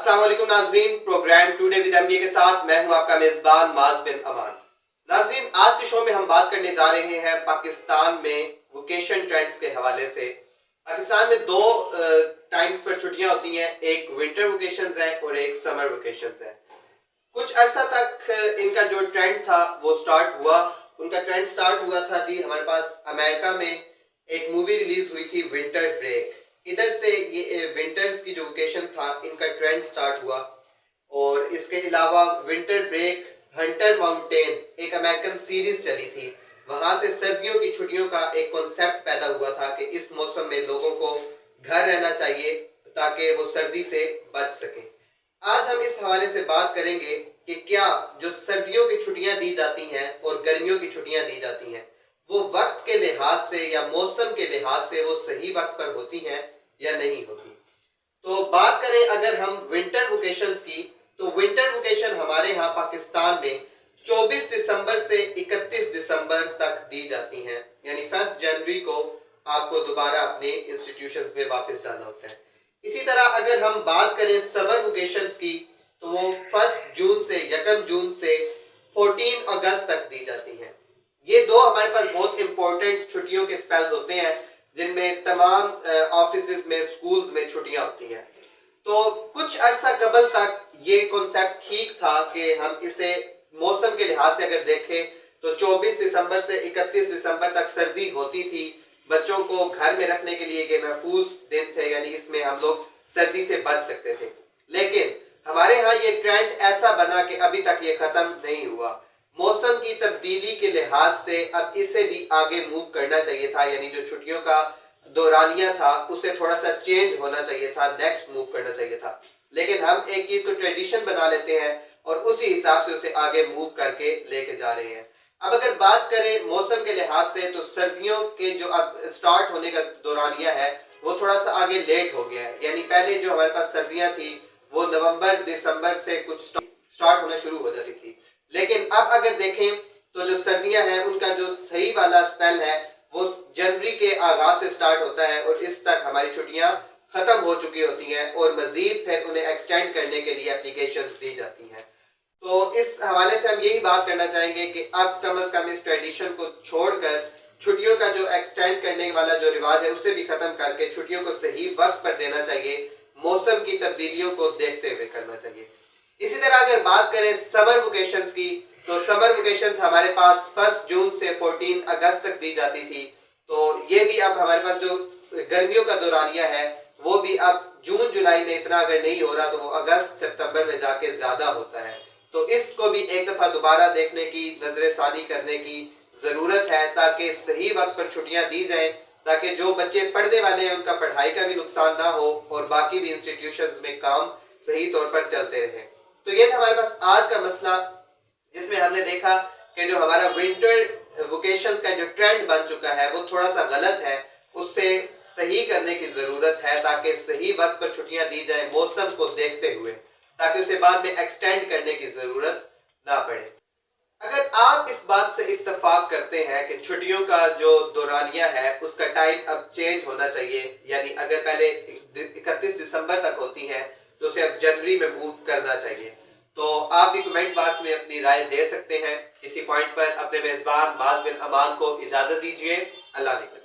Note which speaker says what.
Speaker 1: अस्सलाम वालेकुम नाजरीन, प्रोग्राम टुडे विद एमबीए के साथ मैं हूं आपका मेजबान माज बिन अमान। नाजरीन, आज के शो में हम बात करने जा रहे हैं पाकिस्तान में वोकेशन ट्रेंड्स के हवाले से। पाकिस्तान में दो टाइम्स पर छुट्टियां होती हैं, एक विंटर वोकेशंस है और एक समर वोकेशंस है। कुछ अरसा तक इनका जो ट्रेंड था वो स्टार्ट हुआ। उनका ट्रेंड स्टार्ट हुआ था जी, हमारे पास अमेरिका में एक मूवी रिलीज हुई थी विंटर ब्रेक। इधर से ये विंटर्स की जो वोकेशन था इनका ट्रेंड स्टार्ट हुआ। और इसके अलावा विंटर ब्रेक, हंटर माउंटेन एक अमेरिकन सीरीज चली थी, वहां से सर्दियों की छुट्टियों का एक कॉन्सेप्ट पैदा हुआ था कि इस मौसम में लोगों को घर रहना चाहिए ताकि वो सर्दी से बच सके। आज हम इस हवाले से बात करेंगे कि क्या जो सर्दियों की छुट्टियां दी जाती हैं और गर्मियों की छुट्टियां दी जाती हैं वो वक्त के लिहाज से या मौसम के लिहाज से वो सही वक्त पर होती हैं या नहीं होती। तो बात करें अगर हम विंटर वोकेशंस की, तो विंटर वोकेशन हमारे यहाँ पाकिस्तान में 24 दिसंबर से 31 दिसंबर तक दी जाती हैं, यानी 1 जनवरी को आपको दोबारा अपने इंस्टीट्यूशंस में वापस जाना होता है। इसी तरह अगर हम बात करें समर वोकेशंस की, तो वो 1 जून से 1 जून से 14 अगस्त तक दी जाती हैं। ये दो हमारे पास बहुत इंपॉर्टेंट छुट्टियों के स्पेल्स होते हैं जिनमें तमाम ऑफिसेज में, स्कूल्स में छुट्टियां होती हैं। तो कुछ अरसा कबल तक ये कॉन्सेप्ट ठीक था कि हम इसे मौसम के लिहाज से अगर देखें तो 24 दिसंबर से 31 दिसंबर तक सर्दी होती थी। बच्चों को घर में रखने के लिए ये महफूज दिन थे, यानी इसमें हम लोग सर्दी से बच सकते थे। लेकिन हमारे यहाँ ये ट्रेंड ऐसा बना कि अभी तक ये खत्म नहीं हुआ। मौसम की तब्दीली के लिहाज से अब इसे भी आगे मूव करना चाहिए था, यानी जो छुट्टियों का दौरानिया था उसे थोड़ा सा चेंज होना चाहिए था, नेक्स्ट मूव करना चाहिए था। लेकिन हम एक चीज को ट्रेडिशन बना लेते हैं और उसी हिसाब से उसे आगे मूव करके लेके जा रहे हैं। अब अगर बात करें मौसम के लिहाज से, तो सर्दियों के जो अब स्टार्ट होने का दौरानिया है वो थोड़ा सा आगे लेट हो गया है। यानी पहले जो हमारे पास सर्दियां थी वो नवंबर दिसंबर से कुछ स्टार्ट होना शुरू हो जाती थी। लेकिन अब अगर देखें तो जो सर्दियां हैं उनका जो सही वाला स्पेल है वो जनवरी के आगाज से स्टार्ट होता है और इस तक हमारी छुट्टियां खत्म हो चुकी होती हैं और मजीद फिर उन्हें एक्सटेंड करने के लिए एप्लीकेशंस दी जाती हैं। तो इस हवाले से हम यही बात करना चाहेंगे कि अब कम से कम इस ट्रेडिशन को छोड़कर छुट्टियों का जो एक्सटेंड करने वाला जो रिवाज है उसे भी खत्म करके छुट्टियों को सही वक्त पर देना चाहिए, मौसम की तब्दीलियों को देखते हुए करना चाहिए। इसी तरह अगर बात करें समर वोकेशंस की, तो समर वोकेशंस हमारे पास 1 जून से 14 अगस्त तक दी जाती थी। तो ये भी अब हमारे पास जो गर्मियों का दौरानिया है वो भी अब जून जुलाई में इतना अगर नहीं हो रहा तो वो अगस्त सितंबर में जाके ज्यादा होता है। तो इसको भी एक दफा दोबारा देखने की, नजरसानी करने की जरूरत है ताकि सही वक्त पर छुट्टियां दी जाएं, ताकि जो बच्चे पढ़ने वाले हैं उनका पढ़ाई का भी नुकसान ना हो और बाकी भी इंस्टीट्यूशंस में काम सही तौर पर चलते रहे। तो ये था हमारे पास आज का मसला, जिसमें हमने देखा कि जो हमारा विंटर वोकेशंस का जो ट्रेंड बन चुका है वो थोड़ा सा गलत है, उससे सही करने की जरूरत है ताकि सही वक्त पर छुट्टियां दी जाएं मौसम को देखते हुए, ताकि उसे बाद में एक्सटेंड करने की जरूरत ना पड़े। अगर आप इस बात से इत्तेफाक करते हैं कि छुट्टियों का जो दौरानिया है उसका टाइम अब चेंज होना चाहिए, यानी अगर पहले 31 दिसंबर तक होती है तो उसे अब जनवरी में मूव करना चाहिए, तो आप भी कमेंट बॉक्स में अपनी राय दे सकते हैं। इसी पॉइंट पर अपने मेजबान माज बिन अमान को इजाजत दीजिए। अल्लाह हाफ़िज़।